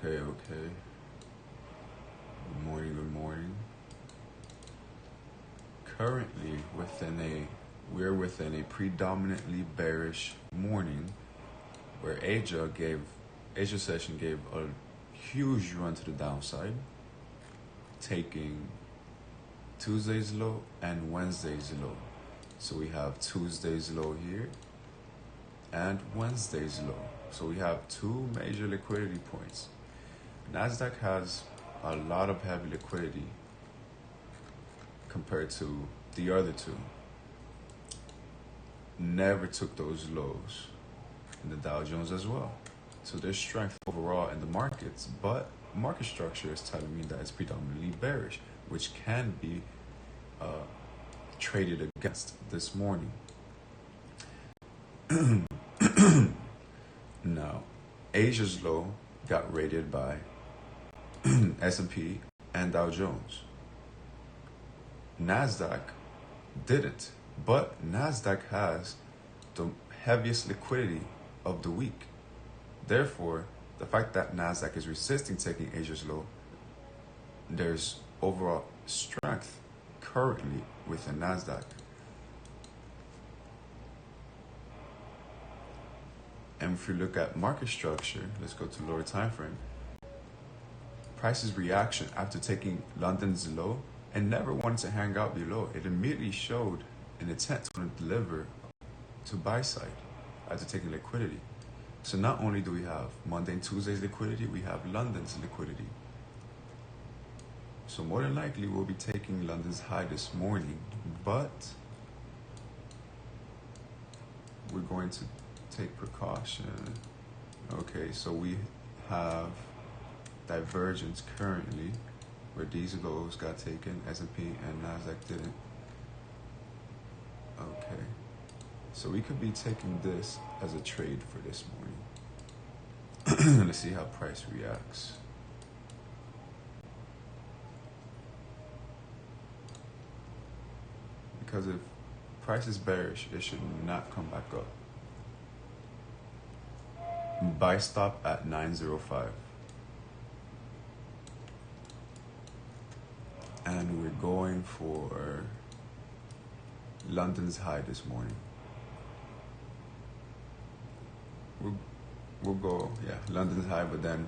Okay. Good morning. Currently we're within a predominantly bearish morning where Asia session gave a huge run to the downside, taking Tuesday's low and Wednesday's low. So we have Tuesday's low here and Wednesday's low. So we have two major liquidity points. Nasdaq has a lot of heavy liquidity compared to the other two. Never took those lows in the Dow Jones as well. So there's strength overall in the markets, but market structure is telling me that it's predominantly bearish, which can be traded against this morning. Now, Asia's low got rated by S&P and Dow Jones. Nasdaq didn't, but Nasdaq has the heaviest liquidity of the week. Therefore, the fact that Nasdaq is resisting taking Asia's low, there's overall strength currently within Nasdaq. And if you look at market structure, let's go to lower time frame. Price's reaction after taking London's low and never wanted to hang out below. It immediately showed an intent to deliver to buy side after taking liquidity. So not only do we have Monday and Tuesday's liquidity, we have London's liquidity. So more than likely we'll be taking London's high this morning, but we're going to take precaution. Okay, so we have divergence currently where these lows got taken, S&P and Nasdaq didn't. Okay, so we could be taking this as a trade for this morning. Let's see how price reacts. Because if price is bearish, it should not come back up. Buy stop at 905. And we're going for London's high this morning. We'll go, London's high, but then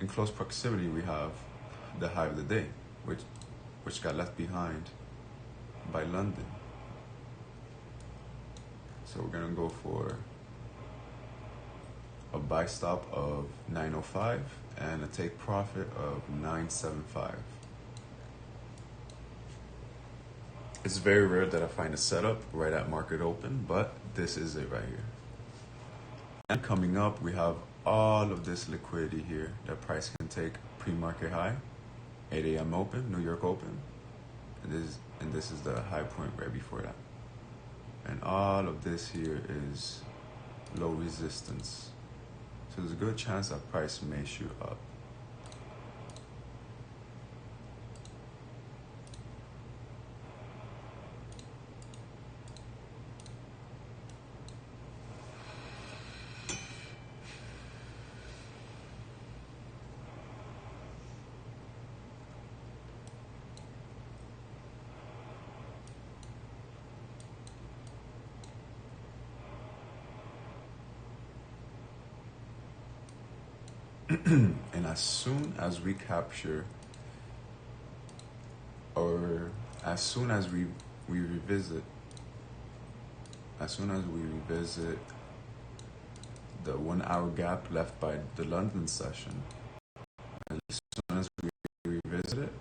in close proximity, we have the high of the day, which got left behind by London. So we're gonna go for a buy stop of 905 and a take profit of 975. It's very rare that I find a setup right at market open, but this is it right here. And coming up, we have all of this liquidity here that price can take pre-market high, 8 a.m. open, New York open, and this is the high point right before that. And all of this here is low resistance. So there's a good chance that price may shoot up. And as soon as we capture, or as soon as we revisit the 1 hour gap left by the London session, as soon as we revisit it,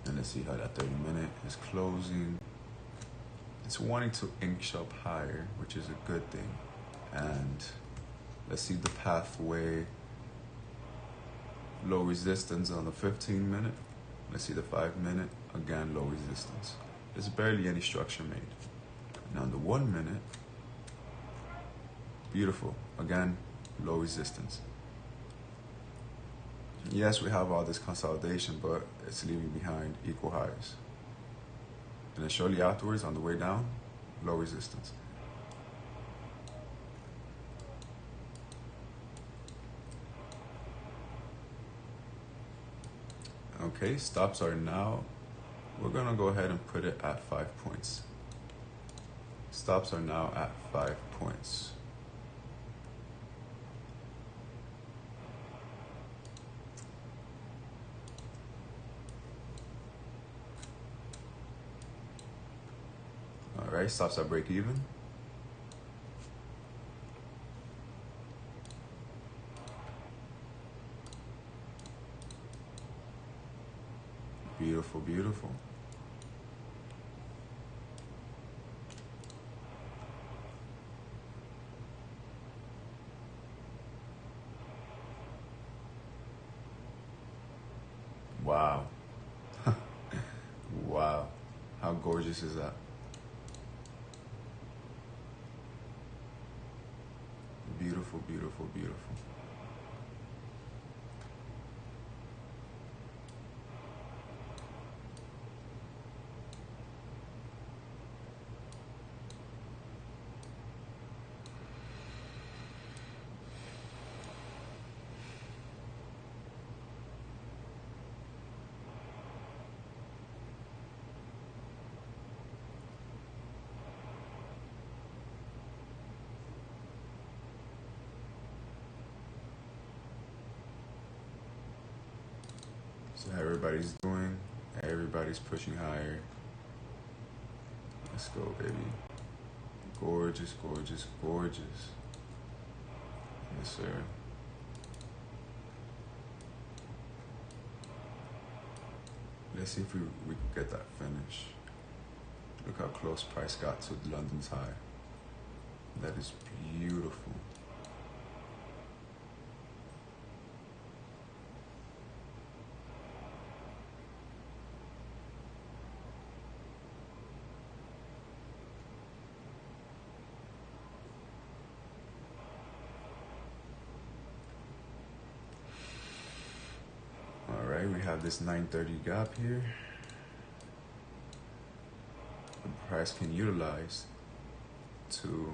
and let's see how that 30-minute is closing. It's wanting to inch up higher, which is a good thing. And let's see the pathway. Low resistance on the 15-minute. Let's see the 5-minute. Again, low resistance. There's barely any structure made. Now on the 1 minute, beautiful. Again, low resistance. Yes, we have all this consolidation, but it's leaving behind equal highs. And then shortly afterwards, on the way down, low resistance. Okay, stops are now, we're gonna go ahead and put it at 5 points. Stops are now at 5 points. All right, stops at break even. Beautiful, beautiful. Wow. Wow. How gorgeous is that? Beautiful, beautiful, beautiful. So everybody's doing, everybody's pushing higher. Let's go, baby. Gorgeous, gorgeous, gorgeous. Yes, sir. Let's see if we can get that finish. Look how close price got to London's high. That is beautiful. All right, we have this 930 gap here. The price can utilize to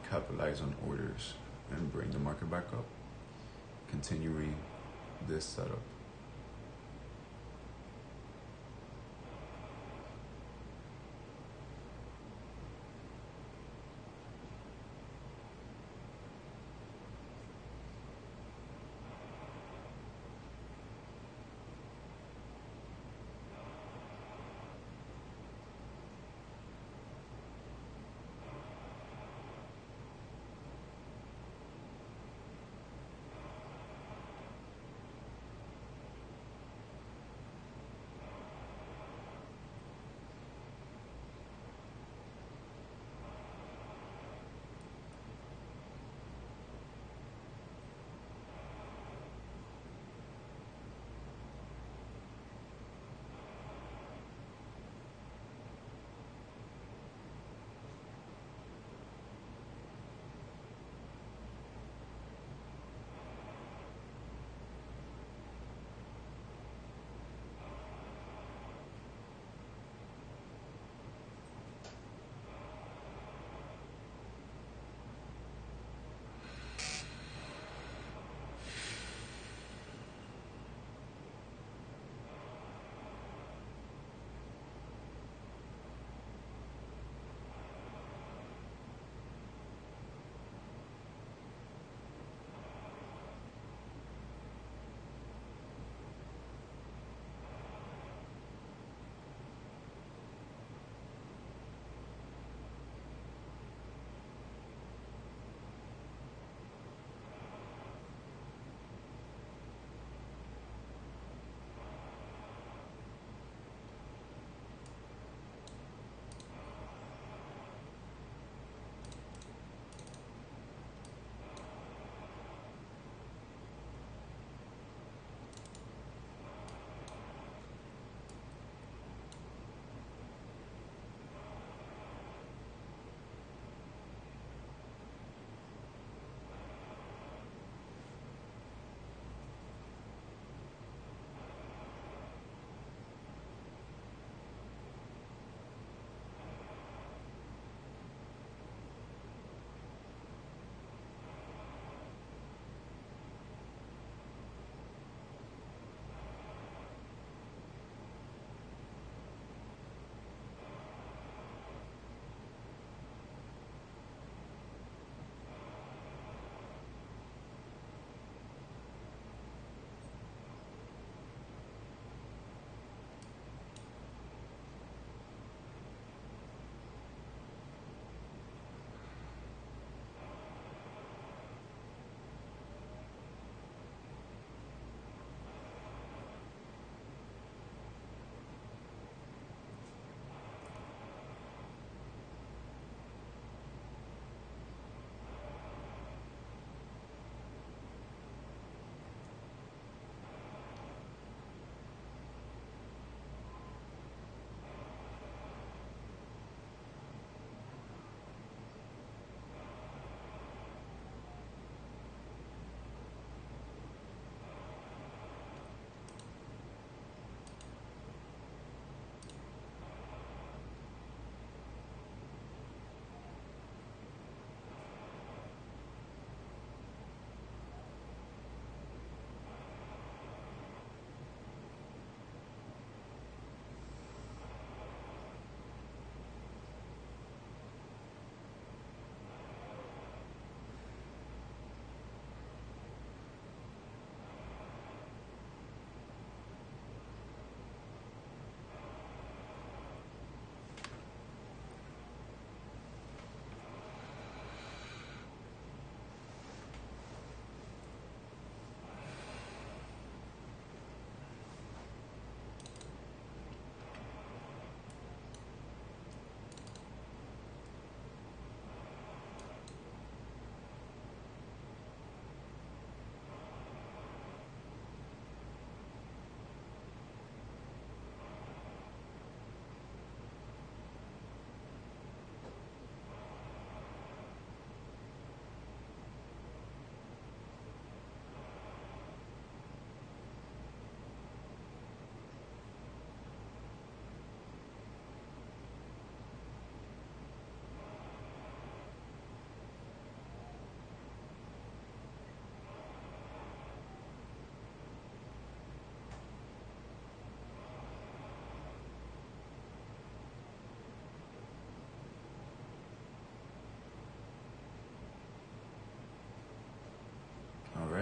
capitalize on orders and bring the market back up, continuing this setup.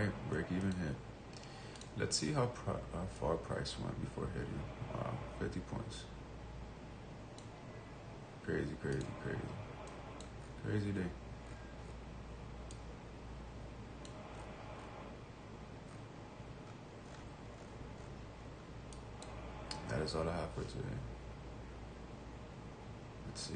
Alright, break even hit. Let's see how far price went before hitting. Wow, 50 points. Crazy, crazy, crazy. Crazy day. That is all I have for today. Let's see.